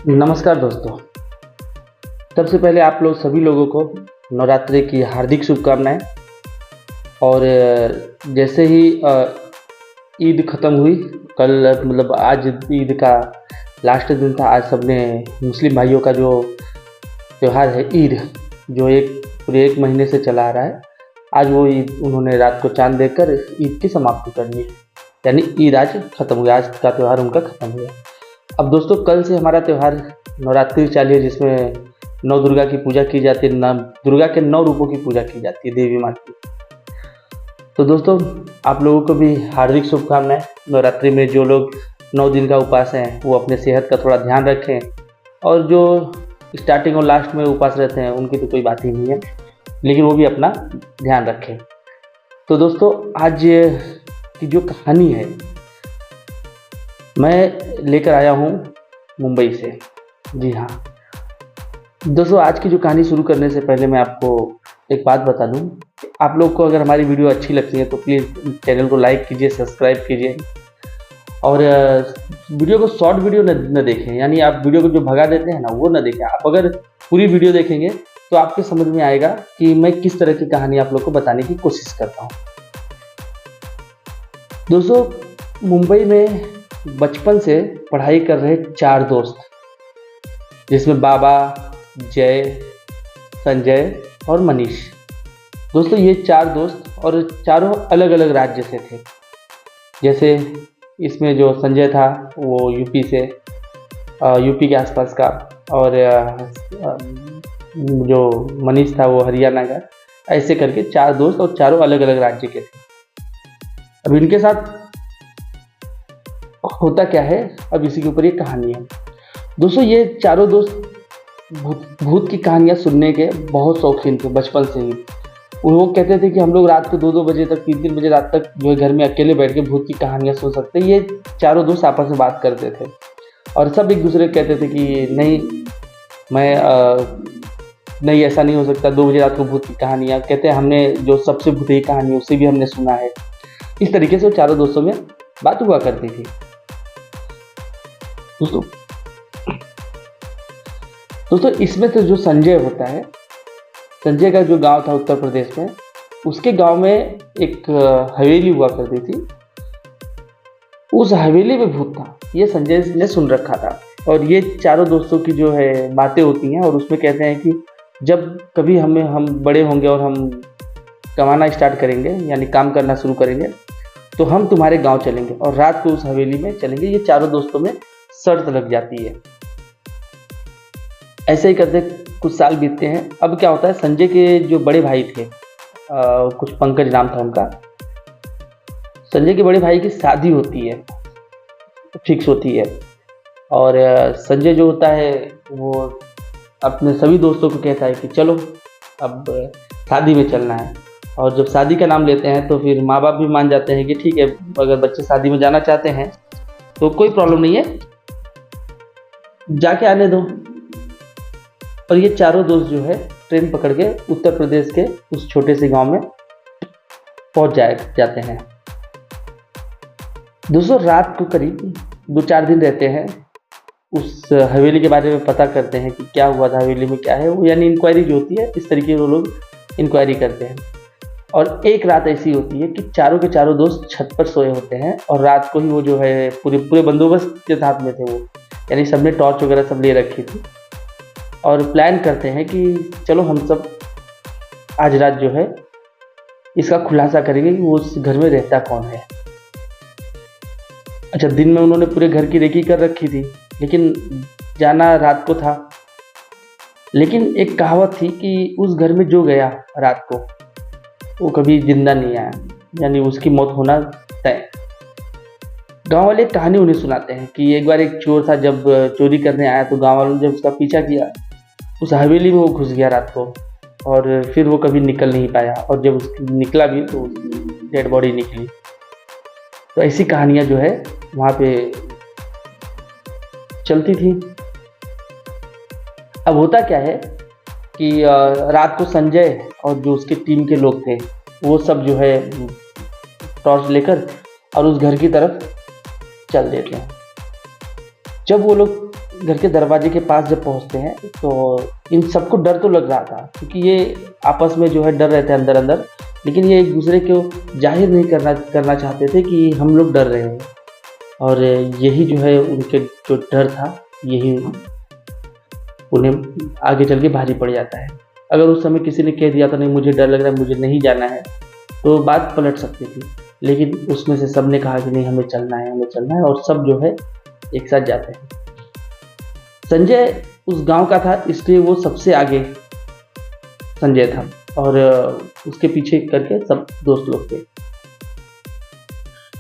नमस्कार दोस्तों। सबसे पहले आप लोग सभी लोगों को नवरात्रि की हार्दिक शुभकामनाएं। और जैसे ही ईद ख़त्म हुई, कल मतलब आज ईद का लास्ट दिन था। आज सबने मुस्लिम भाइयों का जो त्यौहार है ईद, जो पूरे एक महीने से चला आ रहा है, आज वो ईद उन्होंने रात को चाँद देखकर ईद की समाप्ति कर ली, यानी ईद आज ख़त्म हुई। आज का त्यौहार उनका ख़त्म हुआ। अब दोस्तों, कल से हमारा त्यौहार नवरात्रि चालू है, जिसमें नौ दुर्गा की पूजा की जाती है। दुर्गा के 9 रूपों की पूजा की जाती है, देवी माँ की। तो दोस्तों, आप लोगों को भी हार्दिक शुभकामनाएं। नवरात्रि में जो लोग 9 दिन का उपवास हैं, वो अपने सेहत का थोड़ा ध्यान रखें, और जो स्टार्टिंग और लास्ट में उपवास रहते हैं उनकी तो कोई बात ही नहीं है, लेकिन वो भी अपना ध्यान रखें। तो दोस्तों, आज की जो कहानी है मैं लेकर आया हूँ मुंबई से। जी हाँ दोस्तों, आज की जो कहानी शुरू करने से पहले मैं आपको एक बात बता दूं। आप लोग को अगर हमारी वीडियो अच्छी लगती है तो प्लीज़ चैनल को लाइक कीजिए, सब्सक्राइब कीजिए, और वीडियो को शॉर्ट वीडियो न देखें, यानी आप वीडियो को जो भगा देते हैं ना, वो न देखें। आप अगर पूरी वीडियो देखेंगे तो आपके समझ में आएगा कि मैं किस तरह की कहानी आप लोग को बताने की कोशिश करता हूँ। दोस्तों, मुंबई में बचपन से पढ़ाई कर रहे 4 दोस्त, जिसमें बाबा, जय, संजय और मनीष। दोस्तों, ये 4 दोस्त और चारों अलग अलग राज्य से थे। जैसे इसमें जो संजय था वो यूपी से, यूपी के आसपास का, और जो मनीष था वो हरियाणा का। ऐसे करके 4 दोस्त और चारों अलग अलग राज्य के थे। अब इनके साथ होता क्या है, अब इसी के ऊपर ये कहानी है। दोस्तों, ये चारों दोस्त भूत की कहानियाँ सुनने के बहुत शौकीन थे बचपन से ही। वो कहते थे कि हम लोग रात को 2-2 बजे तक, 3-3 बजे रात तक जो है घर में अकेले बैठ के भूत की कहानियाँ सुन सकते हैं। ये चारों दोस्त आपस में बात करते थे, और सब एक दूसरे को कहते थे कि नहीं, नहीं ऐसा नहीं हो सकता, 2 बजे रात को भूत की कहानियाँ। कहते हैं हमने जो सबसे भूतिया कहानी है उसे भी हमने सुना है। इस तरीके से वो चारों दोस्तों में बात हुआ करती थी। दोस्तों, इसमें तो जो संजय होता है, संजय का जो गांव था उत्तर प्रदेश में, उसके गांव में एक हवेली हुआ करती थी। उस हवेली में भूत था, ये संजय ने सुन रखा था। और ये चारों दोस्तों की जो है बातें होती हैं, और उसमें कहते हैं कि जब कभी हम बड़े होंगे और हम कमाना स्टार्ट करेंगे, यानी काम करना शुरू करेंगे, तो हम तुम्हारे गांव चलेंगे और रात को उस हवेली में चलेंगे। ये चारों दोस्तों में शर्त लग जाती है। ऐसे ही करते कुछ साल बीतते हैं। अब क्या होता है, संजय के जो बड़े भाई थे, कुछ पंकज नाम था उनका, संजय के बड़े भाई की शादी होती है, फिक्स होती है। और संजय जो होता है वो अपने सभी दोस्तों को कहता है कि चलो अब शादी में चलना है। और जब शादी का नाम लेते हैं तो फिर माँ बाप भी मान जाते हैं कि ठीक है, अगर बच्चे शादी में जाना चाहते हैं तो कोई प्रॉब्लम नहीं है, जाके आने दो। और ये चारों दोस्त जो है ट्रेन पकड़ के उत्तर प्रदेश के उस छोटे से गांव में पहुंच जाते हैं। दोस्तों, रात को करीब 2-4 दिन रहते हैं, उस हवेली के बारे में पता करते हैं कि क्या हुआ था हवेली में, क्या है वो, यानी इंक्वायरी जो होती है, इस तरीके वो लोग इंक्वायरी करते हैं। और एक रात ऐसी होती है कि चारों के चारों दोस्त छत पर सोए होते हैं, और रात को ही वो जो है पूरे बंदोबस्त के साथ में थे वो, यानी सबने टॉर्च वगैरह सब ले रखी थी, और प्लान करते हैं कि चलो हम सब आज रात जो है इसका खुलासा करेंगे कि वो उस घर में रहता कौन है। अच्छा, दिन में उन्होंने पूरे घर की रेकी कर रखी थी, लेकिन जाना रात को था। लेकिन एक कहावत थी कि उस घर में जो गया रात को वो कभी जिंदा नहीं आया, यानी उसकी मौत होना तय। गांव वाले कहानी उन्हें सुनाते हैं कि एक बार एक चोर था, जब चोरी करने आया तो गांव वालों ने जब उसका पीछा किया, उस हवेली में वो घुस गया रात को, और फिर वो कभी निकल नहीं पाया। और जब उसकी निकला भी तो उसकी डेड बॉडी निकली। तो ऐसी कहानियाँ जो है वहाँ पे चलती थी। अब होता क्या है कि रात को संजय और जो उसके टीम के लोग थे वो सब जो है टॉर्च लेकर और उस घर की तरफ चल देते हैं। जब वो लोग घर के दरवाजे के पास जब पहुंचते हैं तो इन सबको डर तो लग रहा था, क्योंकि ये आपस में जो है डर रहे थे अंदर अंदर, लेकिन ये एक दूसरे को जाहिर नहीं करना चाहते थे कि हम लोग डर रहे हैं। और यही जो है उनके जो डर था, यही उन्हें आगे चल के भारी पड़ जाता है। अगर उस समय किसी ने कह दिया था नहीं मुझे डर लग रहा है, मुझे नहीं जाना है, तो बात पलट सकती थी, लेकिन उसमें से सब ने कहा कि नहीं हमें चलना है, हमें चलना है, और सब जो है एक साथ जाते हैं। संजय उस गांव का था, इसलिए वो सबसे आगे संजय था, और उसके पीछे करके सब दोस्त लोग थे।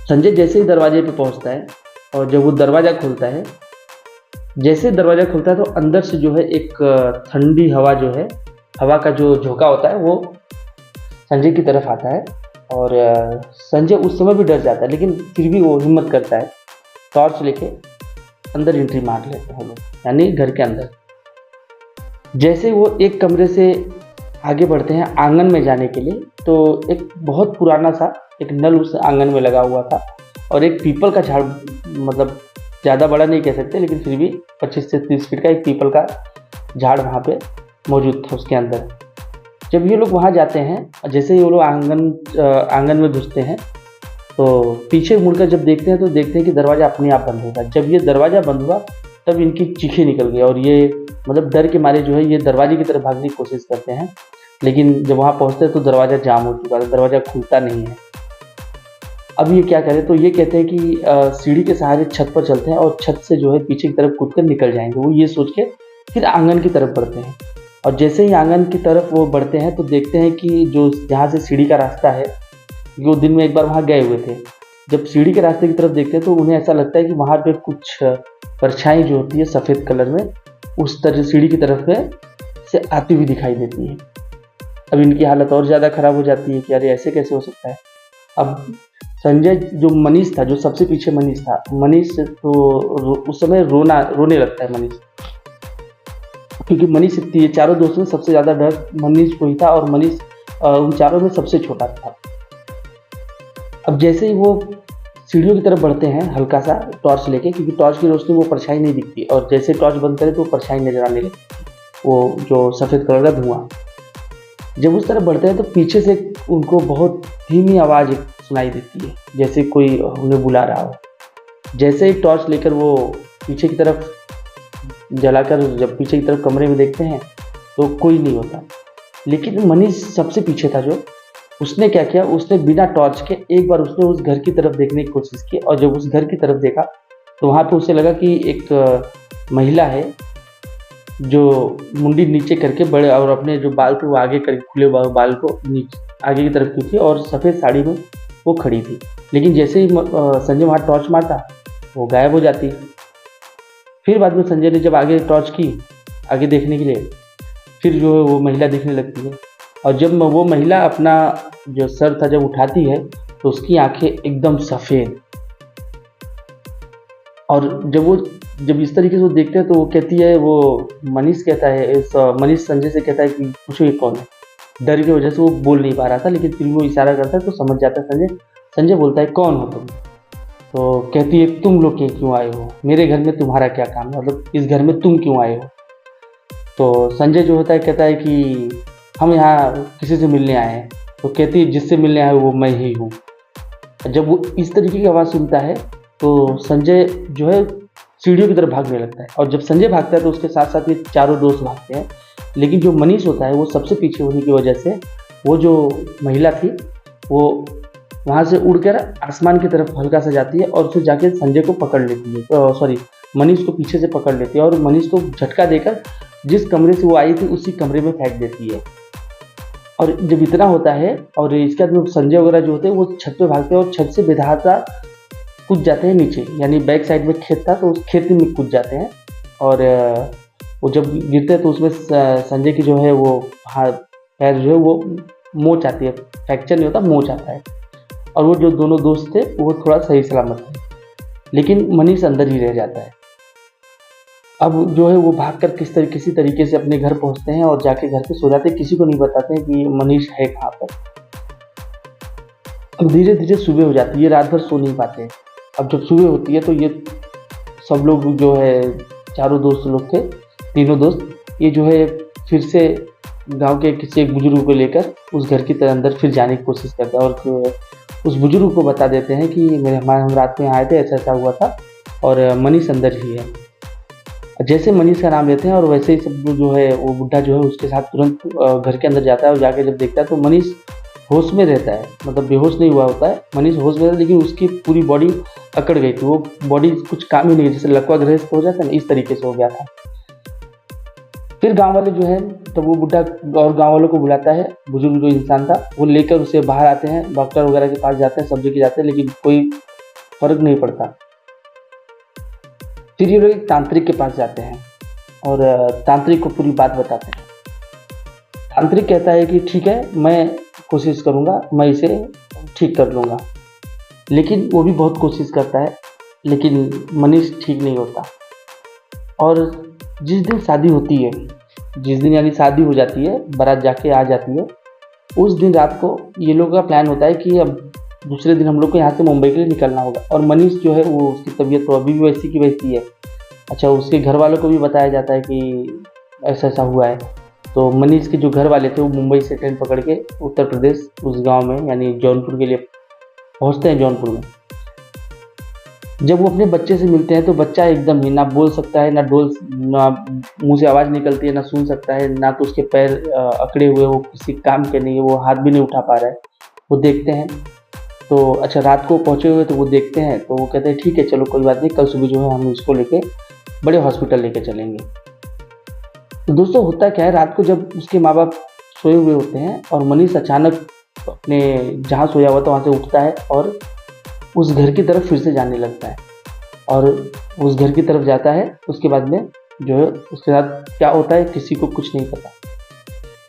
संजय जैसे ही दरवाजे पे पहुंचता है और जब वो दरवाज़ा खुलता है, जैसे दरवाज़ा खुलता है तो अंदर से जो है एक ठंडी हवा जो है, हवा का जो झोंका होता है वो संजय की तरफ आता है। और संजय उस समय भी डर जाता है, लेकिन फिर भी वो हिम्मत करता है, टॉर्च लेके अंदर एंट्री मार लेते हैं लोग, यानी घर के अंदर। जैसे वो एक कमरे से आगे बढ़ते हैं आंगन में जाने के लिए, तो एक बहुत पुराना सा एक नल उस आंगन में लगा हुआ था, और एक पीपल का झाड़, मतलब ज़्यादा बड़ा नहीं कह सकते, लेकिन फिर भी 25 से 30 फीट का एक पीपल का झाड़ वहाँ पे मौजूद था उसके अंदर। जब ये लोग वहाँ जाते हैं, जैसे ही वो लोग आंगन में घुसते हैं, तो पीछे मुड़कर जब देखते हैं तो देखते हैं कि दरवाज़ा अपने आप बंद होगा। जब ये दरवाज़ा बंद हुआ तब इनकी चीखें निकल गई, और ये मतलब डर के मारे जो है ये दरवाजे की तरफ भागने की कोशिश करते हैं, लेकिन जब वहाँ पहुँचते हैं तो दरवाज़ा जाम हो चुका था, दरवाज़ा खुलता नहीं है। अब ये क्या करें, तो ये कहते हैं कि सीढ़ी के सहारे छत पर चलते हैं, और छत से जो है पीछे की तरफ कूद कर निकल जाएंगे। वो ये सोच के फिर आंगन की तरफ बढ़ते हैं, और जैसे ही आंगन की तरफ वो बढ़ते हैं तो देखते हैं कि जो जहाँ से सीढ़ी का रास्ता है, वो दिन में एक बार वहाँ गए हुए थे। जब सीढ़ी के रास्ते की तरफ देखते हैं तो उन्हें ऐसा लगता है कि वहाँ पे कुछ परछाई जो होती है सफ़ेद कलर में, उस तरह सीढ़ी की तरफ में से आती हुई दिखाई देती है। अब इनकी हालत और ज़्यादा ख़राब हो जाती है कि अरे ऐसे कैसे हो सकता है। अब संजय जो मनीष था, जो सबसे पीछे मनीष था, मनीष तो उस समय रोने लगता है मनीष, क्योंकि मनीष ये चारों दोस्तों में सबसे ज़्यादा डर मनीष को ही था, और मनीष उन चारों में सबसे छोटा था। अब जैसे ही वो सीढ़ियों की तरफ बढ़ते हैं हल्का सा टॉर्च लेके, क्योंकि टॉर्च की रोशनी वो परछाई नहीं दिखती, और जैसे टॉर्च बंद करे तो वो परछाई नजर आने लगती, वो जो सफ़ेद कलर का धुआं। जब उस तरफ बढ़ते हैं तो पीछे से उनको बहुत धीमी आवाज़ सुनाई देती है, जैसे कोई उन्हें बुला रहा हो। जैसे ही टॉर्च लेकर वो पीछे की तरफ जलाकर जब पीछे की तरफ कमरे में देखते हैं तो कोई नहीं होता, लेकिन मनीष सबसे पीछे था। जो उसने क्या किया, उसने बिना टॉर्च के एक बार उसने उस घर की तरफ देखने की कोशिश की, और जब उस घर की तरफ देखा तो वहाँ पे उसे लगा कि एक महिला है जो मुंडी नीचे करके बड़े, और अपने जो बाल थे वो आगे करके खुले बाल को नीचे आगे की तरफ की थी, और सफ़ेद साड़ी में वो खड़ी थी। लेकिन जैसे ही संजय वहाँ टॉर्च मारता वो गायब हो जाती। फिर बाद में संजय ने जब आगे टॉर्च की आगे देखने के लिए, फिर जो है वो महिला दिखने लगती है, और जब वो महिला अपना जो सर था जब उठाती है तो उसकी आंखें एकदम सफ़ेद, और जब इस तरीके से वो देखते हैं तो वो कहती है, वो मनीष कहता है, मनीष संजय से कहता है कि पूछो ये कौन है। डर की वजह से वो बोल नहीं पा रहा था, लेकिन फिर वो इशारा करता है तो समझ जाता है संजय। संजय बोलता है कौन हो तुम, तो कहती है तुम लोग क्यों आए हो, मेरे घर में तुम्हारा क्या काम है, मतलब इस घर में तुम क्यों आए हो। तो संजय जो होता है कहता है कि हम यहाँ किसी से मिलने आए हैं। तो कहती है जिससे मिलने आए वो मैं ही हूँ। जब वो इस तरीके की आवाज़ सुनता है तो संजय जो है सीढ़ियों की तरफ भागने लगता है, और जब संजय भागता है तो उसके साथ साथ ये चारों दोस्त भागते हैं, लेकिन जो मनीष होता है वो सबसे पीछे होने की वजह से वो जो महिला थी वो वहाँ से उड़कर आसमान की तरफ हल्का सा जाती है, और फिर जाके संजय को पकड़ लेती है, मनीष को पीछे से पकड़ लेती है, और मनीष को झटका देकर जिस कमरे से वो आई थी उसी कमरे में फेंक देती है। और जब इतना होता है और इसके बाद संजय वगैरह जो होते हैं वो छत पे भागते हैं, और छत से बेधाता कूद जाते हैं नीचे, यानी बैक साइड में खेत था तो उस खेत में कूद जाते हैं, और वो जब गिरते हैं तो उसमें संजय की जो है वो पैर जो है वो मोच आती है, फ्रैक्चर नहीं होता, मोच आता है, और वो जो दोनों दोस्त थे वो थोड़ा सही सलामत थे, लेकिन मनीष अंदर ही रह जाता है। अब जो है वो भागकर किसी तरीके से अपने घर पहुंचते हैं, और जाके घर पे सो जाते हैं, किसी को नहीं बताते हैं कि मनीष है कहाँ पर। अब धीरे धीरे सुबह हो जाती है, ये रात भर सो नहीं पाते। अब जब सुबह होती है तो ये सब लोग जो है चारों दोस्त लोग थे, तीनों दोस्त। ये जो है फिर से गांव के किसी एक बुजुर्ग को लेकर उस घर की तरह अंदर फिर जाने की कोशिश करता है और उस बुजुर्ग को बता देते हैं कि हम रात में आए थे, ऐसा ऐसा हुआ था और मनीष अंदर ही है। जैसे मनीष का नाम लेते हैं और वैसे ही सब जो है वो बुढ़ा जो है उसके साथ तुरंत घर के अंदर जाता है और जाके जब देखता है तो मनीष होश में रहता है, मतलब बेहोश नहीं हुआ होता है, मनीष होश में रहता है, लेकिन उसकी पूरी बॉडी अकड़ गई थी। वो बॉडी कुछ काम ही नहीं, जैसे लकवा ग्रस्त हो जाता है ना, इस तरीके से हो गया था। फिर गांव वाले जो है तो वो बुढ़ा और गांव वालों को बुलाता है, बुजुर्ग जो इंसान था वो लेकर उसे बाहर आते हैं, डॉक्टर वगैरह के पास जाते हैं, सब जगह जाते हैं, लेकिन कोई फर्क नहीं पड़ता। फिर ये लोग एक तांत्रिक के पास जाते हैं और तांत्रिक को पूरी बात बताते हैं। तांत्रिक कहता है कि ठीक है, मैं कोशिश करूँगा, मैं इसे ठीक कर लूँगा। लेकिन वो भी बहुत कोशिश करता है, लेकिन मनीष ठीक नहीं होता। और जिस दिन शादी होती है, जिस दिन यानी शादी हो जाती है, बारात जाके आ जाती है, उस दिन रात को ये लोगों का प्लान होता है कि अब दूसरे दिन हम लोग को यहाँ से मुंबई के लिए निकलना होगा। और मनीष जो है वो उसकी तबीयत तो अभी भी वैसी की वैसी है। अच्छा, उसके घर वालों को भी बताया जाता है कि ऐसा ऐसा हुआ है। तो मनीष के जो घर वाले थे वो मुंबई से ट्रेन पकड़ के उत्तर प्रदेश उस गांव में यानी जौनपुर के लिए पहुंचते हैं। जौनपुर में जब वो अपने बच्चे से मिलते हैं तो बच्चा एकदम ही ना बोल सकता है, ना मुंह से आवाज़ निकलती है, ना सुन सकता है, ना तो उसके पैर अकड़े हुए, वो किसी काम के नहीं है, वो हाथ भी नहीं उठा पा रहा है। वो देखते हैं तो अच्छा, रात को पहुँचे हुए तो वो देखते हैं तो वो कहते हैं ठीक है चलो कोई बात नहीं, कल सुबह जो है हम इसको लेके बड़े हॉस्पिटल लेके चलेंगे। तो दोस्तों होता क्या है, रात को जब उसके माँ बाप सोए हुए होते हैं और मनीष अचानक अपने जहाँ सोया हुआ था वहाँ से उठता है और उस घर की तरफ फिर से जाने लगता है और उस घर की तरफ जाता है। उसके बाद में जो है उसके साथ क्या होता है किसी को कुछ नहीं पता।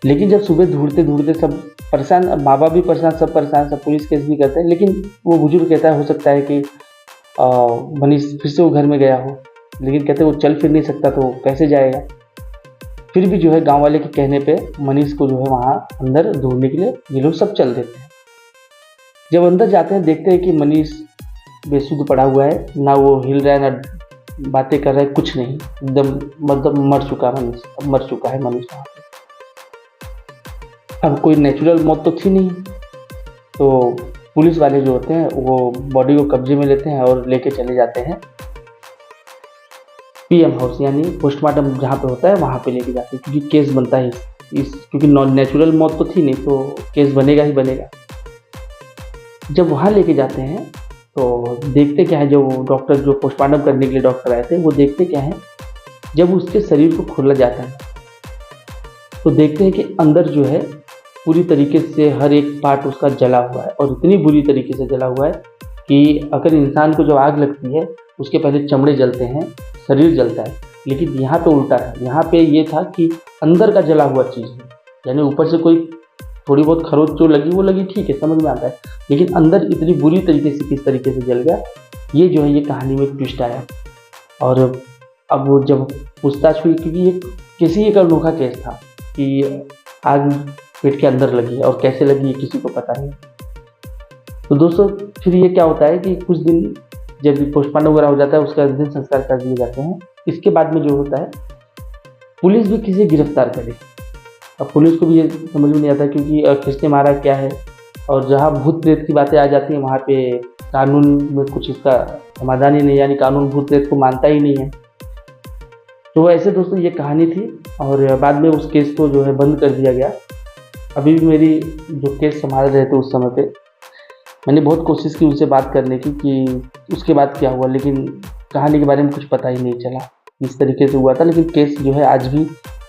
लेकिन जब सुबह ढूंढते ढूंढते सब परेशान, माँ बाप भी परेशान, सब परेशान, सब पुलिस केस भी करते हैं, लेकिन वो बुजुर्ग कहता है हो सकता है कि मनीष फिर से वो घर में गया हो, लेकिन कहते वो चल फिर नहीं सकता तो कैसे जाएगा। फिर भी जो है गांव वाले के कहने पे मनीष को जो है वहाँ अंदर ढूंढने के लिए ये लोग सब चल देते हैं। जब अंदर जाते हैं देखते हैं कि मनीष बेसुध पड़ा हुआ है, ना वो हिल रहा है, ना बातें कर रहा है, कुछ नहीं, एकदम मतलब मर चुका है मनीष। अब मर चुका है मनीष वहाँ पे। अब कोई नेचुरल मौत तो थी नहीं, तो पुलिस वाले जो होते हैं वो बॉडी को कब्जे में लेते हैं और लेके चले जाते हैं पीएम हाउस, यानी पोस्टमार्टम जहाँ पे होता है वहाँ पे लेके जाते हैं, क्योंकि केस बनता है क्योंकि नेचुरल मौत तो थी नहीं तो केस बनेगा ही बनेगा। जब वहाँ लेके जाते हैं तो देखते क्या है, जो डॉक्टर जो पोस्टमार्टम करने के लिए डॉक्टर आए थे वो देखते क्या है, जब उसके शरीर को खोला जाता है तो देखते हैं कि अंदर जो है पूरी तरीके से हर एक पार्ट उसका जला हुआ है और इतनी बुरी तरीके से जला हुआ है कि अगर इंसान को जब आग लगती है उसके पहले चमड़े जलते हैं, शरीर जलता है, लेकिन यहाँ पे उल्टा है। यहाँ पे ये था कि अंदर का जला हुआ चीज़ है, यानी ऊपर से कोई थोड़ी बहुत खरोच जो लगी वो लगी, ठीक है, समझ में आता है, लेकिन अंदर इतनी बुरी तरीके से किस तरीके से जल गया, ये जो है ये कहानी में एक ट्विस्ट आया। और अब वो जब पूछताछ हुई, क्योंकि ये किसी एक अनोखा केस था कि आग पेट के अंदर लगी और कैसे लगी ये किसी को पता नहीं। तो दोस्तों फिर ये क्या होता है कि कुछ दिन जब पोस्टमार्टम वगैरह हो जाता है उसके अंतिम संस्कार कर दिए जाते हैं। इसके बाद में जो होता है पुलिस भी किसी गिरफ्तार करे। अब पुलिस को भी ये समझ में नहीं आता क्योंकि किसने मारा क्या है, और जहाँ भूत प्रेत की बातें आ जाती हैं वहाँ पे कानून में कुछ इसका समाधान ही नहीं, यानी कानून भूत प्रेत को मानता ही नहीं है। तो ऐसे दोस्तों ये कहानी थी और बाद में उस केस को जो है बंद कर दिया गया। अभी भी मेरी जो केस संभाल रहे थे उस समय पे मैंने बहुत कोशिश की उनसे बात करने की कि उसके बाद क्या हुआ, लेकिन कहानी के बारे में कुछ पता ही नहीं चला, इस तरीके से हुआ था। लेकिन केस जो है आज भी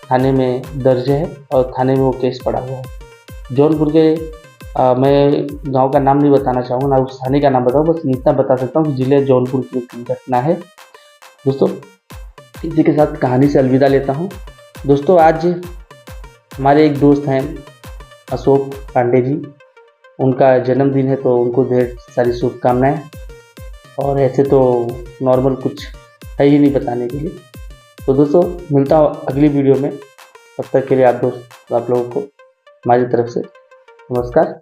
थाने में दर्ज है और थाने में वो केस पड़ा हुआ है। जौनपुर के मैं गांव का नाम नहीं बताना चाहूँगा, ना उस थाने का नाम बताऊँ, बस इतना बता सकता हूँ कि जिले जौनपुर की घटना है। दोस्तों इसी के साथ कहानी से अलविदा लेता हूँ। दोस्तों आज हमारे एक दोस्त हैं अशोक पांडे जी, उनका जन्मदिन है तो उनको ढेर सारी शुभकामनाएं। और ऐसे तो नॉर्मल कुछ है ही नहीं बताने के लिए। तो दोस्तों मिलता हूँ अगली वीडियो में, तब तक के लिए आप लोगों को हमारी तरफ से नमस्कार।